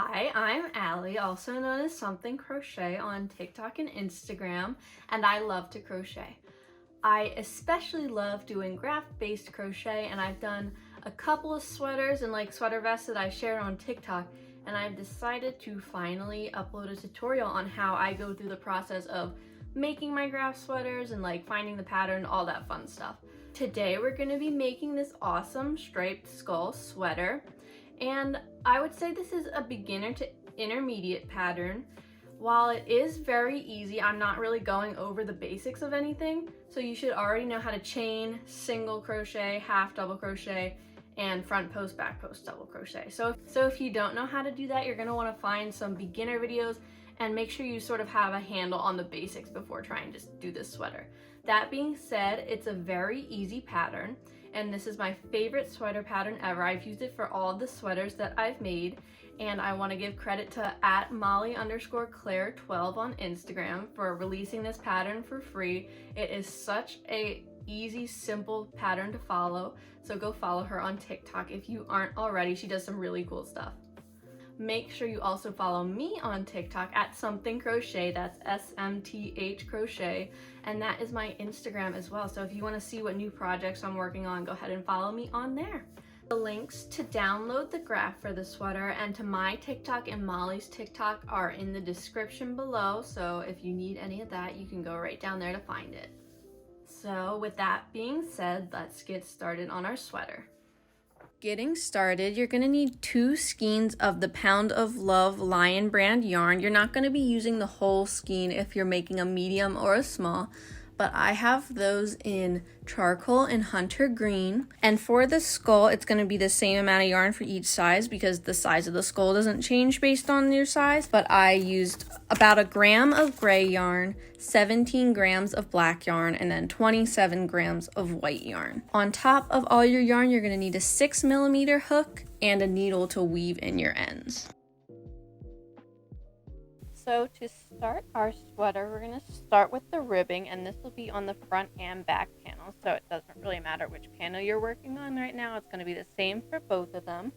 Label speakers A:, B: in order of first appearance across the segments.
A: Hi, I'm Allie, also known as Something Crochet on TikTok and Instagram, and I love to crochet. I especially love doing graph-based crochet, and I've done a couple of sweaters and sweater vests that I shared on TikTok, and I've decided to finally upload a tutorial on how I go through the process of making my graph sweaters and finding the pattern, all that fun stuff. Today we're going to be making this awesome striped skull sweater, and I would say this is a beginner to intermediate pattern. While it is very easy, I'm not really going over the basics of anything, so you should already know how to chain, single crochet, half double crochet, and front post, back post, double crochet. So if you don't know how to do that, you're going to want to find some beginner videos and make sure you sort of have a handle on the basics before trying to do this sweater. That being said, it's a very easy pattern, and this is my favorite sweater pattern ever. I've used it for all the sweaters that I've made, and I want to give credit to @Molly_Claire12 on Instagram for releasing this pattern for free. It is such a easy, simple pattern to follow, so go follow her on TikTok if you aren't already. She does some really cool stuff. Make sure you also follow me on TikTok @smthcrochet, that's SMTH crochet, and that is my Instagram as well. So if you want to see what new projects I'm working on, go ahead and follow me on there. The links to download the graph for the sweater and to my TikTok and Molly's TikTok are in the description below, so if you need any of that, you can go right down there to find it. So with that being said, let's get started on our sweater. Getting started, you're going to need 2 skeins of the Pound of Love Lion brand yarn. You're not going to be using the whole skein if you're making a medium or a small, but I have those in charcoal and hunter green. And for the skull, it's going to be the same amount of yarn for each size because the size of the skull doesn't change based on your size. But I used about 1 gram of gray yarn, 17 grams of black yarn, and then 27 grams of white yarn. On top of all your yarn, you're going to need a 6mm hook and a needle to weave in your ends. So to start our sweater, we're going to start with the ribbing, and this will be on the front and back panel, so it doesn't really matter which panel you're working on right now. It's going to be the same for both of them.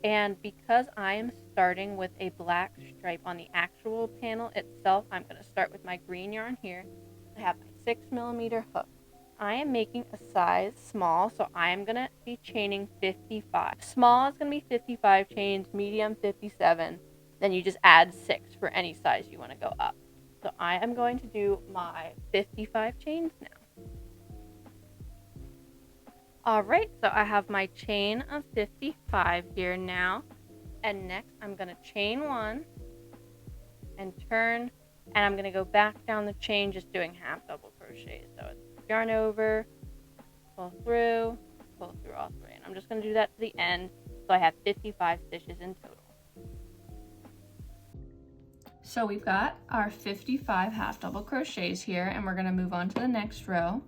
A: And because I am starting with a black stripe on the actual panel itself, I'm going to start with my green yarn here. I have my 6mm hook. I am making a size small, so I am going to be chaining 55. Small is going to be 55 chains, medium 57. Then you just add 6 for any size you want to go up. So I am going to do my 55 chains now. Alright, so I have my chain of 55 here now. And next I'm going to chain 1 and turn, and I'm going to go back down the chain just doing half double crochets. So it's yarn over, pull through all 3. And I'm just going to do that to the end, so I have 55 stitches in total. So we've got our 55 half double crochets here, and we're going to move on to the next row.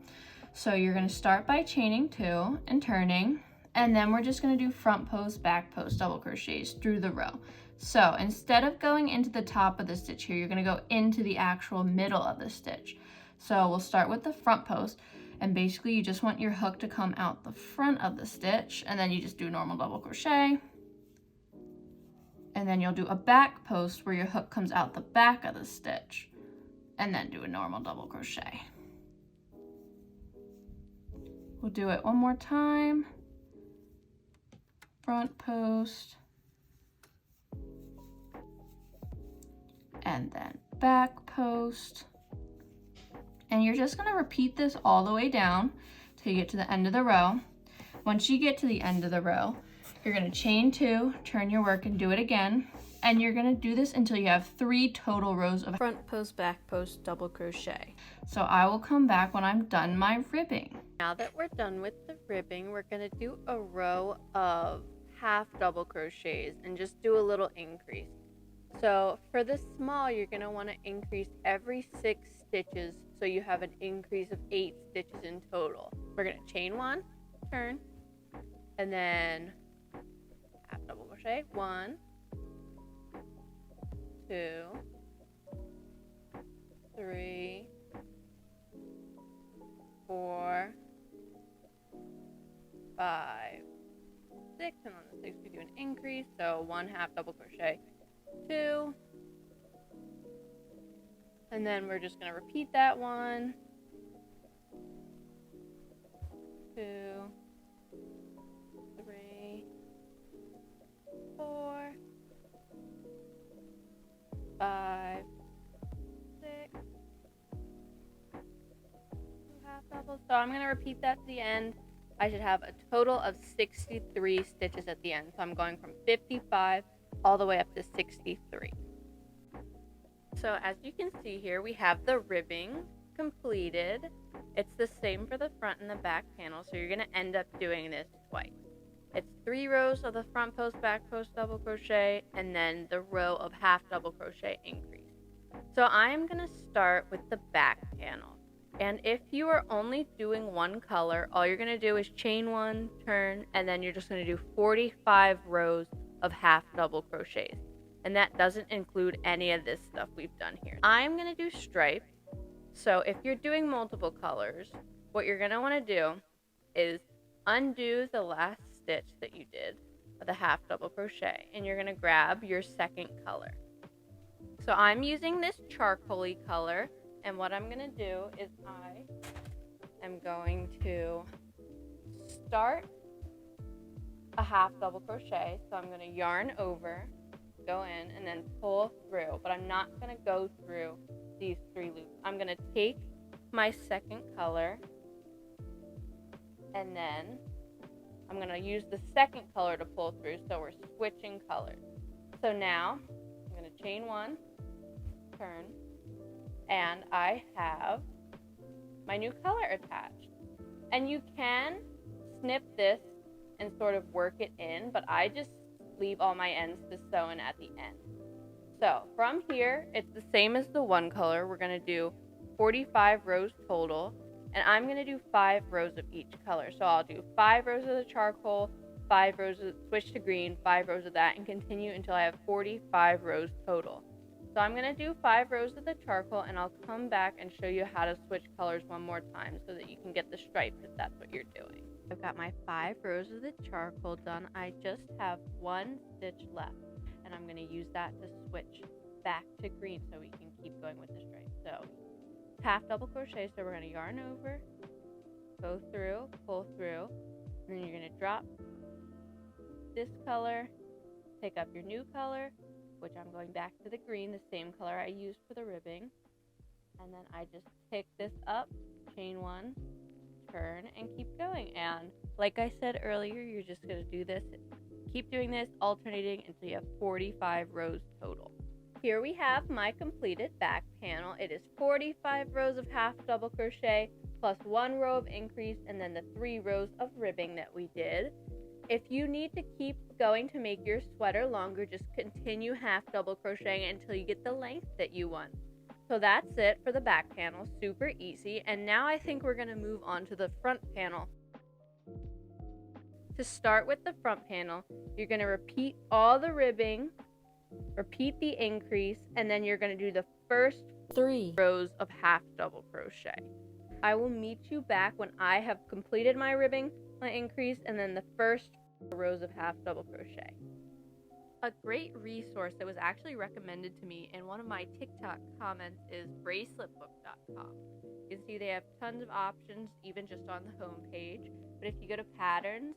A: So you're going to start by chaining 2 and turning, and then we're just going to do front post, back post double crochets through the row. So instead of going into the top of the stitch here, you're going to go into the actual middle of the stitch. So we'll start with the front post, and basically you just want your hook to come out the front of the stitch, and then you just do normal double crochet. And then you'll do a back post where your hook comes out the back of the stitch, and then do a normal double crochet. We'll do it one more time. Front post, and then back post. And you're just going to repeat this all the way down till you get to the end of the row. Once you get to the end of the row, you're going to chain 2, turn your work, and do it again. And you're going to do this until you have 3 total rows of front post, back post, double crochet. So I will come back when I'm done my ribbing. Now that we're done with the ribbing, we're going to do a row of half double crochets and just do a little increase. So for the small, you're going to want to increase every 6 stitches, so you have an increase of 8 stitches in total. We're going to chain 1, turn, and then half double crochet, 1, 2, 3, 4, 5, 6, and on the 6th we do an increase, so 1 half double crochet, 2, and then we're just going to repeat that 1, 2, 3, 4, 5, 6, 2 half doubles. So I'm going to repeat that to the end. I should have a total of 63 stitches at the end. So I'm going from 55 all the way up to 63. So as you can see here, we have the ribbing completed. It's the same for the front and the back panel, so you're going to end up doing this twice. It's 3 rows of the front post, back post double crochet, and then the row of half double crochet increase. So I'm going to start with the back panel. And if you are only doing one color, all you're going to do is chain 1, turn, and then you're just going to do 45 rows of half double crochets. And that doesn't include any of this stuff we've done here. I'm going to do stripe. So if you're doing multiple colors, what you're going to want to do is undo the last stitch that you did of the half double crochet, and you're going to grab your second color. So I'm using this charcoaly color, and what I'm going to do is I am going to start a half double crochet. So I'm going to yarn over, go in, and then pull through, but I'm not going to go through these 3 loops. I'm going to take my second color, and then I'm going to use the second color to pull through, so we're switching colors. So now I'm going to chain 1, turn, and I have my new color attached. And you can snip this and sort of work it in, but I just leave all my ends to sew in at the end. So from here, it's the same as the one color. We're going to do 45 rows total, and I'm going to do 5 rows of each color. So I'll do 5 rows of the charcoal, 5 rows of switch to green, 5 rows of that, and continue until I have 45 rows total. So I'm going to do 5 rows of the charcoal, and I'll come back and show you how to switch colors one more time so that you can get the stripe if that's what you're doing. I've got my 5 rows of the charcoal done. I just have 1 stitch left, and I'm going to use that to switch back to green so we can keep going with the stripe. So half double crochet, so we're going to yarn over, go through, pull through, and then you're going to drop this color, pick up your new color, which I'm going back to the green, the same color I used for the ribbing, and then I just pick this up, chain 1, turn, and keep going. And like I said earlier, you're just going to do this, keep doing this, alternating until you have 45 rows total. Here we have my completed back panel. It is 45 rows of half double crochet plus 1 row of increase, and then the 3 rows of ribbing that we did. If you need to keep going to make your sweater longer, just continue half double crocheting until you get the length that you want. So that's it for the back panel, super easy. And now I think we're going to move on to the front panel. To start with the front panel, you're going to repeat all the ribbing, repeat the increase, and then you're going to do the first 3 rows of half double crochet. I will meet you back when I have completed my ribbing, my increase, and then the first rows of half double crochet. A great resource that was actually recommended to me in one of my TikTok comments is braceletbook.com. You can see they have tons of options, even just on the home page. But if you go to patterns,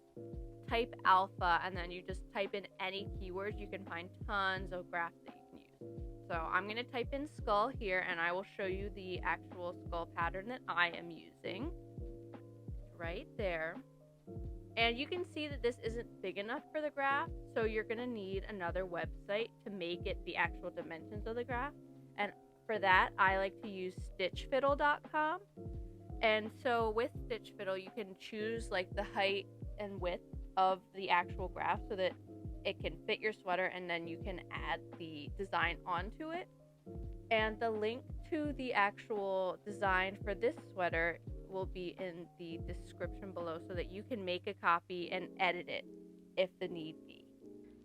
A: type alpha, and then you just type in any keywords, you can find tons of graphs that you can use. So I'm going to type in skull here, and I will show you the actual skull pattern that I am using right there. And you can see that this isn't big enough for the graph, so you're going to need another website to make it the actual dimensions of the graph. And for that, I like to use stitchfiddle.com. And so with Stitch Fiddle, you can choose like the height and width of the actual graph so that it can fit your sweater, and then you can add the design onto it. And the link to the actual design for this sweater will be in the description below so that you can make a copy and edit it if the need be.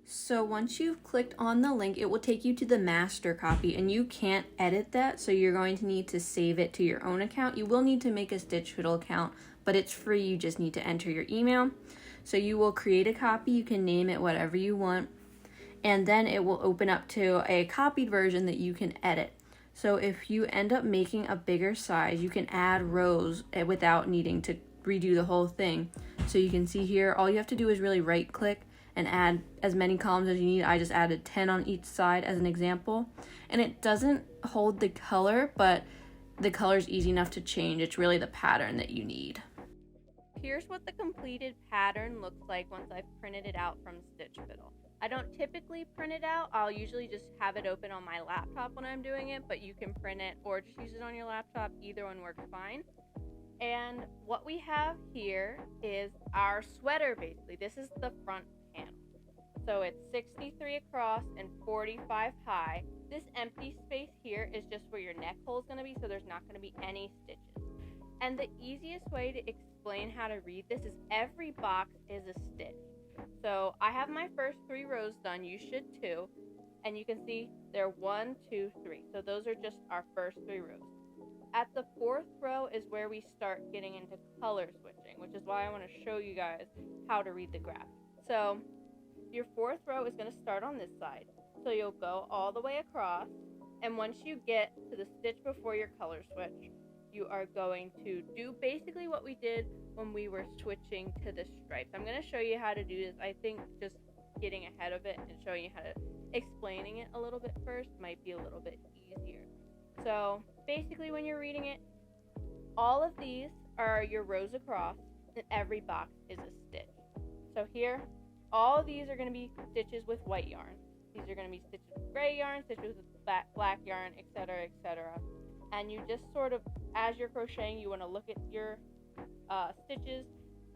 B: So once you've clicked on the link, it will take you to the master copy, and you can't edit that, so you're going to need to save it to your own account. You will need to make a Stitch Fiddle account, but it's free. You just need to enter your email. So you will create a copy. You can name it whatever you want, and then it will open up to a copied version that you can edit. So if you end up making a bigger size, you can add rows without needing to redo the whole thing. So you can see here, all you have to do is really right click and add as many columns as you need. I just added 10 on each side as an example. And it doesn't hold the color, but the color is easy enough to change. It's really the pattern that you need. Here's what the completed pattern looks like once I've printed it out from Stitch Fiddle. I don't typically print it out. I'll usually just have it open on my laptop when I'm doing it, but you can print it or just use it on your laptop. Either one works fine. And what we have here is our sweater, basically. This is the front panel. So it's 63 across and 45 high. This empty space here is just where your neck hole is going to be, so there's not going to be any stitches. And the easiest way to explain how to read this is every box is a stitch. So I have my first 3 rows done, you should too, and you can see they're 1, 2, 3. So those are just our first 3 rows. At the 4th row is where we start getting into color switching, which is why I want to show you guys how to read the graph. So your 4th row is going to start on this side. So you'll go all the way across, and once you get to the stitch before your color switch, you are going to do basically what we did when we were switching to the stripes. I'm going to show you how to do this. I think just getting ahead of it and showing you how to explaining it a little bit first might be a little bit easier. So basically when you're reading it, all of these are your rows across and every box is a stitch. So here, all of these are going to be stitches with white yarn. These are going to be stitches with gray yarn, stitches with black yarn, etc., etc. And you just sort of, as you're crocheting, you want to look at your stitches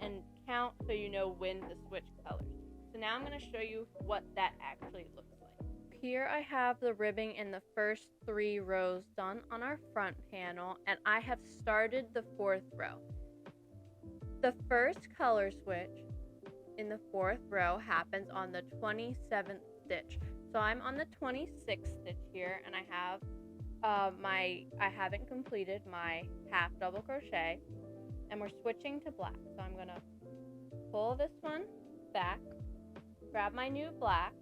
B: and count so you know when to switch colors. So now I'm going to show you what that actually looks like. Here I have the ribbing in the first 3 rows done on our front panel, and I have started the 4th row. The first color switch in the 4th row happens on the 27th stitch. So I'm on the 26th stitch here, and I have I haven't completed my half double crochet, and we're switching to black. So I'm gonna pull this one back, grab my new black,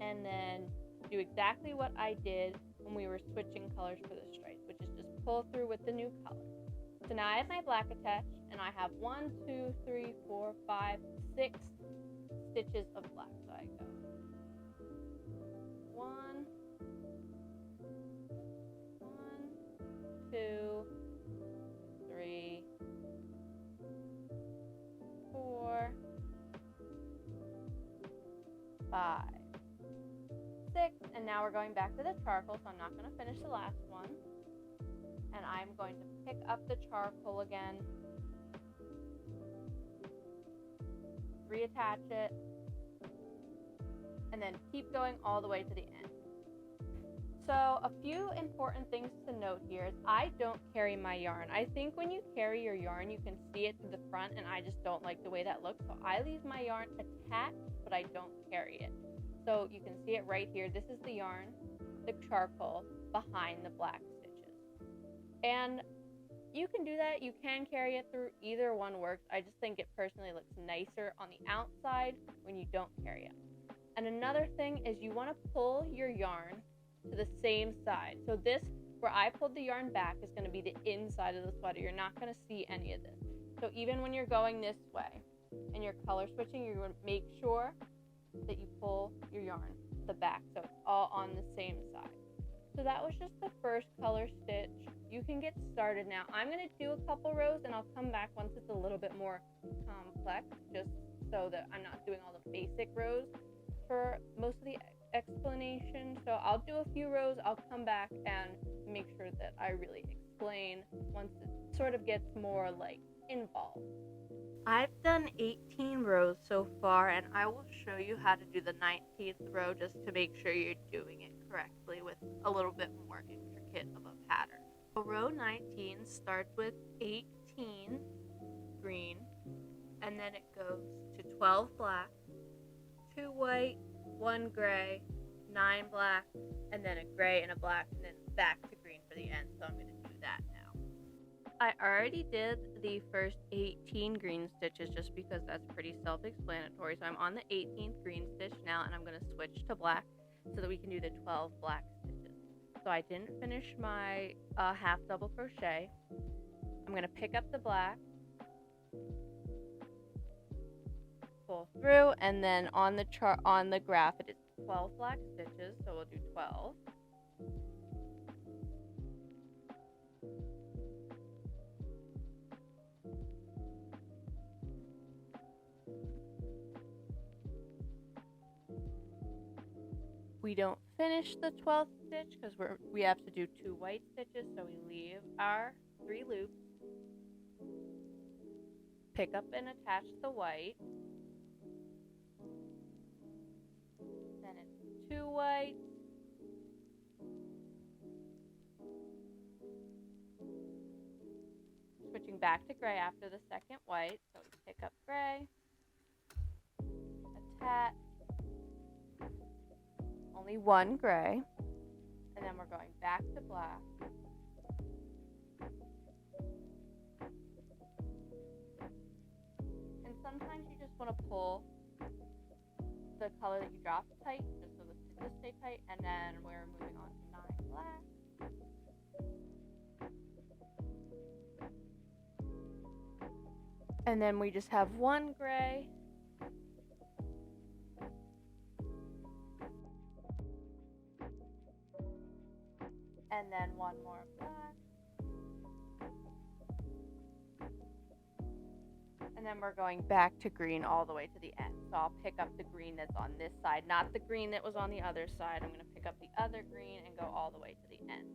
B: and then do exactly what I did when we were switching colors for the stripes, which is just pull through with the new color. So now I have my black attached, and I have 1, 2, 3, 4, 5, 6 stitches of black. So I go 1, 2, 3, 4, 5, 6, and now we're going back to the charcoal, so I'm not going to finish the last one. And I'm going to pick up the charcoal again, reattach it, and then keep going all the way to the end. So a few important things to note here is I don't carry my yarn. I think when you carry your yarn, you can see it to the front, and I just don't like the way that looks. So I leave my yarn attached, but I don't carry it. So you can see it right here. This is the yarn, the charcoal behind the black stitches. And you can do that. You can carry it through. Either one works. I just think it personally looks nicer on the outside when you don't carry it. And another thing is you want to pull your yarn to the same side. So this, where I pulled the yarn back, is going to be the inside of the sweater. You're not going to see any of this. So even when you're going this way and you're color switching, you're going to make sure that you pull your yarn to the back so it's all on the same side. So that was just the first color stitch. You can get started now. I'm going to do a couple rows and I'll come back once it's a little bit more complex, just so that I'm not doing all the basic rows for most of the explanation. So I'll do a few rows, I'll come back and make sure that I really explain once it sort of gets more like involved. I've done 18 rows so far, and I will show you how to do the 19th row just to make sure you're doing it correctly with a little bit more intricate of a pattern. So row 19 starts with 18 green, and then it goes to 12 black, 2 white, 1 gray, 9 black, and then a gray and a black, and then back to green for the end. So I'm going to do that now.
A: I already did the first 18 green stitches just because that's pretty self-explanatory. So I'm on the 18th green stitch now, and I'm going to switch to black so that we can do the 12 black stitches. So I didn't finish my half double crochet. I'm going to pick up the black, pull through, and then on the chart, on the graph, it is 12 black stitches, so we'll do 12. We don't finish the 12th stitch because we have to do 2 white stitches, so we leave our 3 loops, pick up and attach the white, then it's 2 white, switching back to gray after the second white, so we pick up gray, attach, only 1 gray, and then we're going back to black, and sometimes you just want to pull the color that you dropped tight, just so the stitches stay tight, and then we're moving on to 9 black. And then we just have 1 gray. And then 1 more black. And then we're going back to green all the way to the end. So I'll pick up the green that's on this side, not the green that was on the other side. I'm going to pick up the other green and go all the way to the end.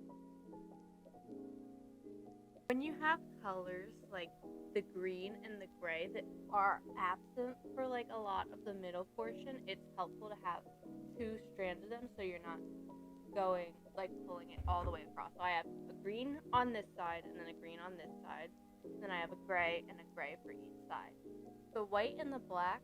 A: When you have colors like the green and the gray that are absent for like a lot of the middle portion, it's helpful to have 2 strands of them so you're not going like pulling it all the way across. So I have a green on this side and then a green on this side. Then I have a gray and a gray for each side. The white and the black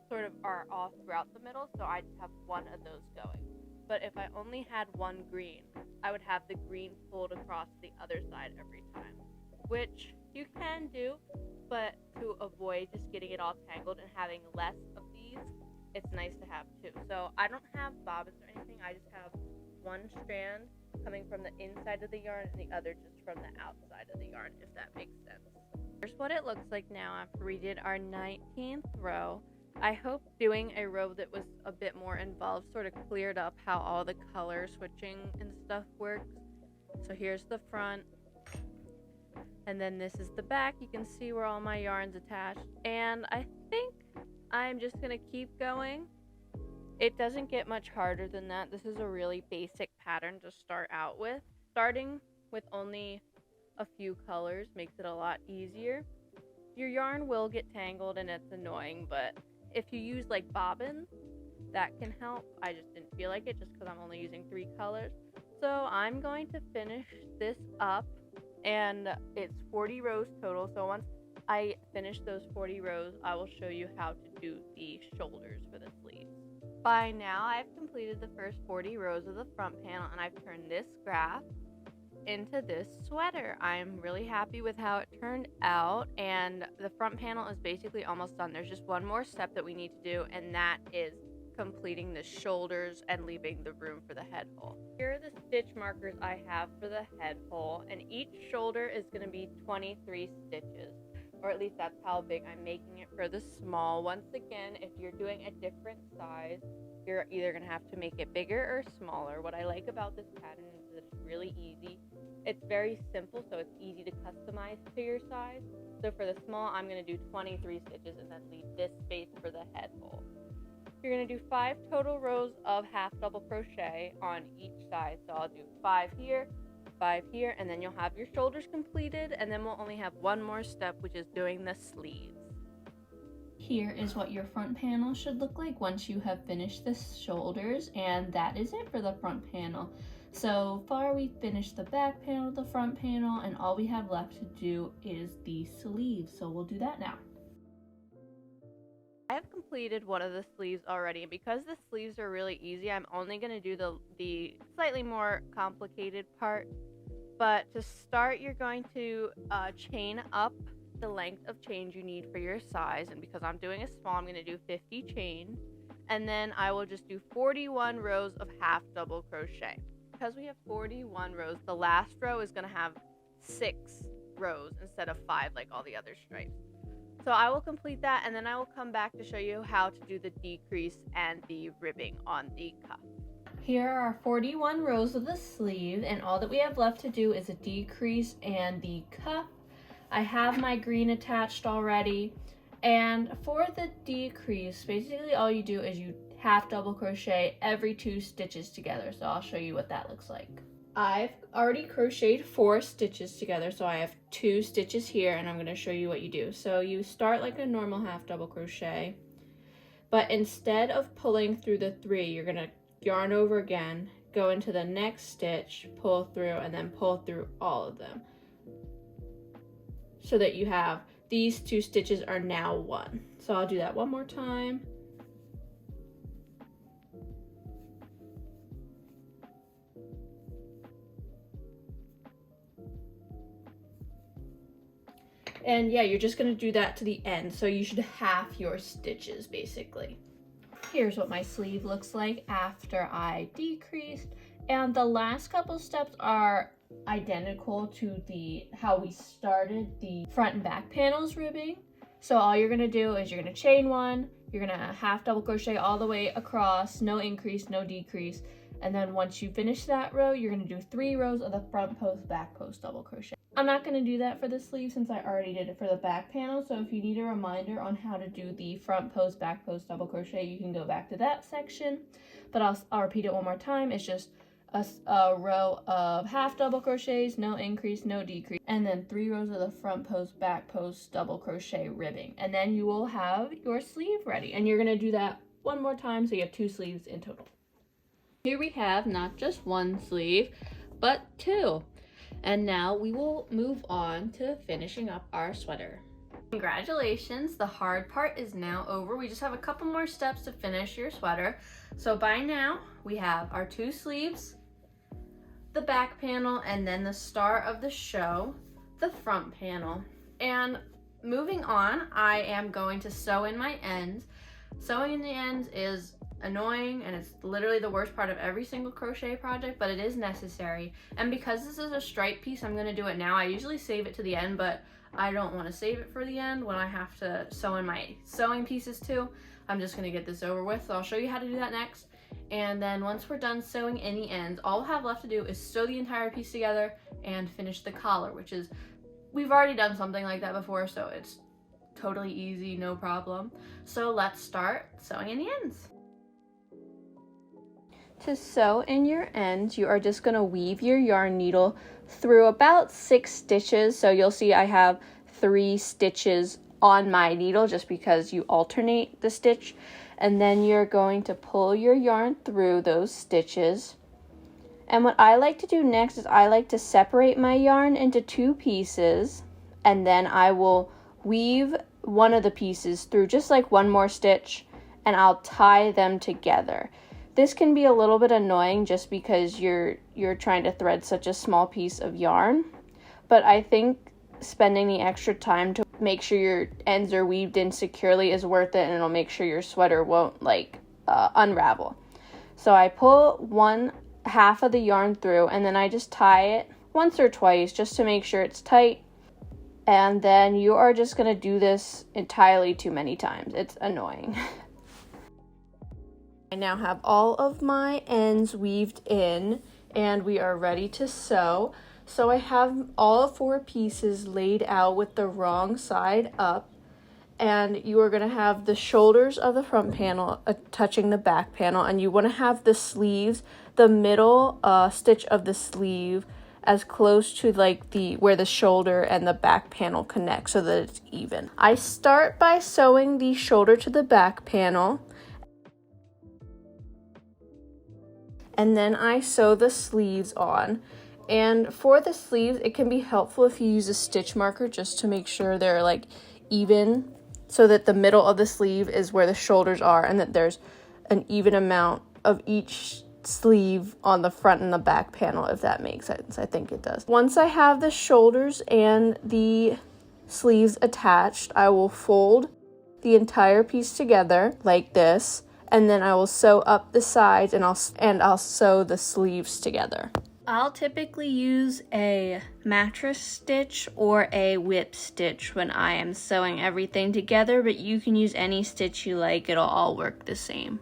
A: sort of are all throughout the middle, so I just have 1 of those going. But if I only had 1 green, I would have the green pulled across the other side every time, which you can do, but to avoid just getting it all tangled and having less of these, it's nice to have 2. So I don't have bobbins or anything, I just have 1 strand coming from the inside of the yarn and the other just from the outside of the yarn, if that makes sense. Here's what it looks like now after we did our 19th row. I hope doing a row that was a bit more involved sort of cleared up how all the color switching and stuff works. So here's the front, and then this is the back. You can see where all my yarn's attached, and I think I'm just gonna keep going. It doesn't get much harder than that. This is a really basic pattern to start out with. Starting with only a few colors makes it a lot easier. Your yarn will get tangled and it's annoying, but if you use like bobbins, that can help. I just didn't feel like it just because I'm only using 3 colors. So I'm going to finish this up, and it's 40 rows total. So once I finish those 40 rows, I will show you how to do the shoulders for the sleeves. By now, I've completed the first 40 rows of the front panel, and I've turned this graph into this sweater. I'm really happy with how it turned out, and the front panel is basically almost done. There's just one more step that we need to do, and that is completing the shoulders and leaving the room for the head hole. Here are the stitch markers I have for the head hole, and each shoulder is going to be 23 stitches, or at least that's how big I'm making it for the small. Once again, if you're doing a different size, you're either going to have to make it bigger or smaller. What I like about this pattern is that it's really easy. It's very simple, so it's easy to customize to your size. So for the small, I'm going to do 23 stitches and then leave this space for the head hole. You're going to do 5 total rows of half double crochet on each side. So I'll do 5 here, 5 here, and then you'll have your shoulders completed, and then we'll only have one more step, which is doing the sleeves. Here is what your front panel should look like once you have finished the shoulders, and that is it for the front panel. So far we finished the back panel, the front panel, and all we have left to do is the sleeves, so we'll do that now. I have completed one of the sleeves already, and because the sleeves are really easy, I'm only going to do the slightly more complicated part
B: But to start, you're going to chain up the length of chain you need for your size. And because I'm doing a small, I'm going to do 50 chain. And then I will just do 41 rows of half double crochet. Because we have 41 rows, the last row is going to have 6 rows instead of 5 like all the other stripes. So I will complete that, and then I will come back to show you how to do the decrease and the ribbing on the cuff. Here are 41 rows of the sleeve, and all that we have left to do is a decrease and the cuff. I have my green attached already, and for the decrease, basically all you do is you half double crochet every 2 stitches together. So I'll show you what that looks like. I've already crocheted 4 stitches together, so I have 2 stitches here, and I'm going to show you what you do. So you start like a normal half double crochet, but instead of pulling through the 3, you're going to yarn over again, go into the next stitch, pull through, and then pull through all of them, so that you have these 2 stitches are now 1. So I'll do that one more time. And yeah, you're just gonna do that to the end, so you should half your stitches basically. Here's what my sleeve looks like after I decreased, and the last couple steps are identical to how we started the front and back panels ribbing. So all you're gonna do is you're gonna chain 1, you're gonna half double crochet all the way across, no increase, no decrease, and then once you finish that row, you're gonna do 3 rows of the front post, back post double crochet. I'm not going to do that for the sleeve since I already did it for the back panel, so if you need a reminder on how to do the front post, back post double crochet, you can go back to that section. But I'll repeat it one more time. It's just a row of half double crochets, no increase, no decrease, and then 3 rows of the front post, back post double crochet ribbing. And then you will have your sleeve ready. And you're going to do that one more time, so you have 2 sleeves in total. Here we have not just 1 sleeve, but 2. And now we will move on to finishing up our sweater. Congratulations, the hard part is now over. We just have a couple more steps to finish your sweater. So by now, we have our 2 sleeves, the back panel, and then the star of the show, the front panel. And moving on, I am going to sew in my ends. Sewing in the ends is annoying, and it's literally the worst part of every single crochet project, but it is necessary. And because this is a stripe piece, I'm going to do it now. I usually save it to the end, but I don't want to save it for the end when I have to sew in my sewing pieces too. I'm just going to get this over with, so I'll show you how to do that next. And then once we're done sewing in the ends, all we'll have left to do is sew the entire piece together and finish the collar, which is, we've already done something like that before, so it's totally easy, no problem. So let's start sewing in the ends. To sew in your ends, you are just going to weave your yarn needle through about 6 stitches. So you'll see I have 3 stitches on my needle just because you alternate the stitch. And then you're going to pull your yarn through those stitches. And what I like to do next is I like to separate my yarn into 2 pieces. And then I will weave one of the pieces through just like one more stitch, and I'll tie them together. This can be a little bit annoying just because you're trying to thread such a small piece of yarn, but I think spending the extra time to make sure your ends are weaved in securely is worth it, and it'll make sure your sweater won't unravel. So I pull one half of the yarn through, and then I just tie it once or twice just to make sure it's tight. And then you are just going to do this entirely too many times. It's annoying. I now have all of my ends weaved in, and we are ready to sew. So I have all 4 pieces laid out with the wrong side up, and you are going to have the shoulders of the front panel touching the back panel, and you want to have the sleeves, the middle stitch of the sleeve as close to where the shoulder and the back panel connect so that it's even. I start by sewing the shoulder to the back panel, and then I sew the sleeves on. And for the sleeves, it can be helpful if you use a stitch marker just to make sure they're even, so that the middle of the sleeve is where the shoulders are and that there's an even amount of each
A: sleeve on the front and the back panel, if that makes sense. I think it does. Once I have the shoulders and the sleeves attached, I will fold the entire piece together like this, and then I will sew up the sides and I'll sew the sleeves together. I'll typically use a mattress stitch or a whip stitch when I am sewing everything together, but you can use any stitch you like, it'll all work the same.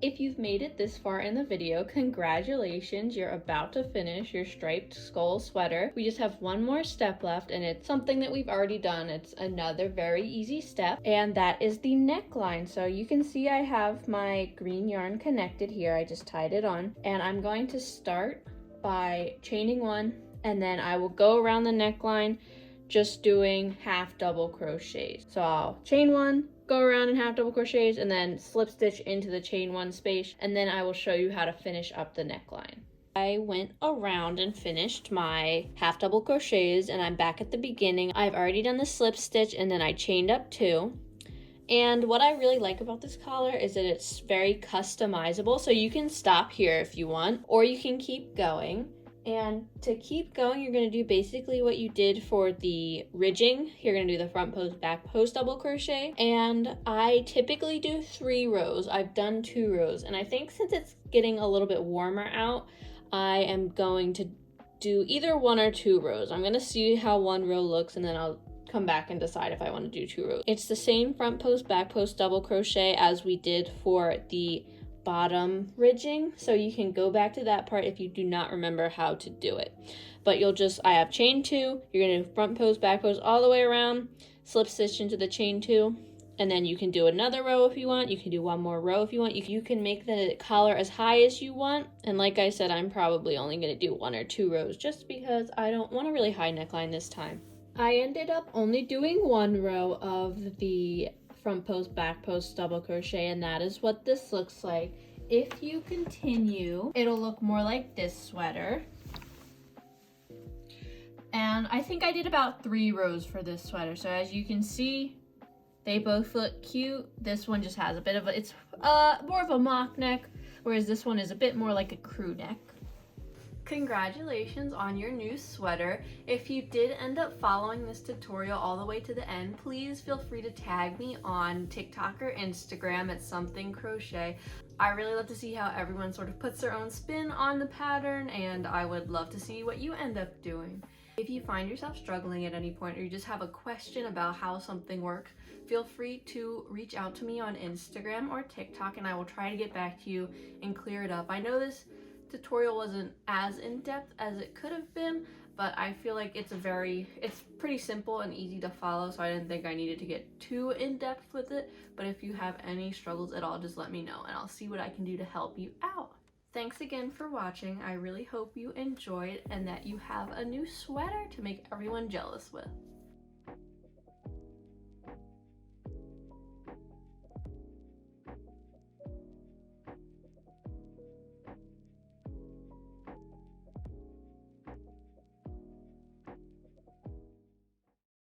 A: If you've made it this far in the video, congratulations, you're about to finish your striped skull sweater. We just have one more step left, and it's something that we've already done. It's another very easy step, and that is the neckline. So you can see I have my green yarn connected here. I just tied it on, and I'm going to start by chaining one, and then I will go around the neckline just doing half double crochets. So I'll chain one, go around in half double crochets, and then slip stitch into the chain one space, and then I will show you how to finish up the neckline. I went around and finished my half double crochets, and I'm back at the beginning. I've already done the slip stitch, and then I chained up 2. And what I really like about this collar is that it's very customizable, so you can stop here if you want, or you can keep going. And to keep going, you're going to do basically what you did for the ridging. You're going to do the front post, back post double crochet. And I typically do 3 rows. I've done 2 rows. And I think since it's getting a little bit warmer out, I am going to do either 1 or 2 rows. I'm going to see how 1 row looks, and then I'll come back and decide if I want to do 2 rows. It's the same front post, back post double crochet as we did for the bottom ridging, so you can go back to that part if you do not remember how to do it. But I have chain 2, you're going to front post, back post all the way around, slip stitch into the chain 2, and then you can do another row if you want. You can do 1 more row if you want. You can make the collar as high as you want, and like I said, I'm probably only going to do 1 or 2 rows just because I don't want a really high neckline this time. I ended up only doing 1 row of the front post, back post double crochet, and that is what this looks like. If you continue, it'll look more like this sweater. And I think I did about 3 rows for this sweater. So as you can see, they both look cute. This one just has a bit of it's more of a mock neck, whereas this one is a bit more like a crew neck. Congratulations on your new sweater. If you did end up following this tutorial all the way to the end, please feel free to tag me on TikTok or Instagram at smthcrochet. I really love to see how everyone sort of puts their own spin on the pattern, and I would love to see what you end up doing. If you find yourself struggling at any point, or you just have a question about how something works, feel free to reach out to me on Instagram or TikTok, and I will try to get back to you and clear it up. I know this tutorial wasn't as in-depth as it could have been, but I feel like it's pretty simple and easy to follow, so I didn't think I needed to get too in-depth with it. But if you have any struggles at all, just let me know and I'll see what I can do to help you out. Thanks again for watching. I really hope you enjoyed and that you have a new sweater to make everyone jealous with.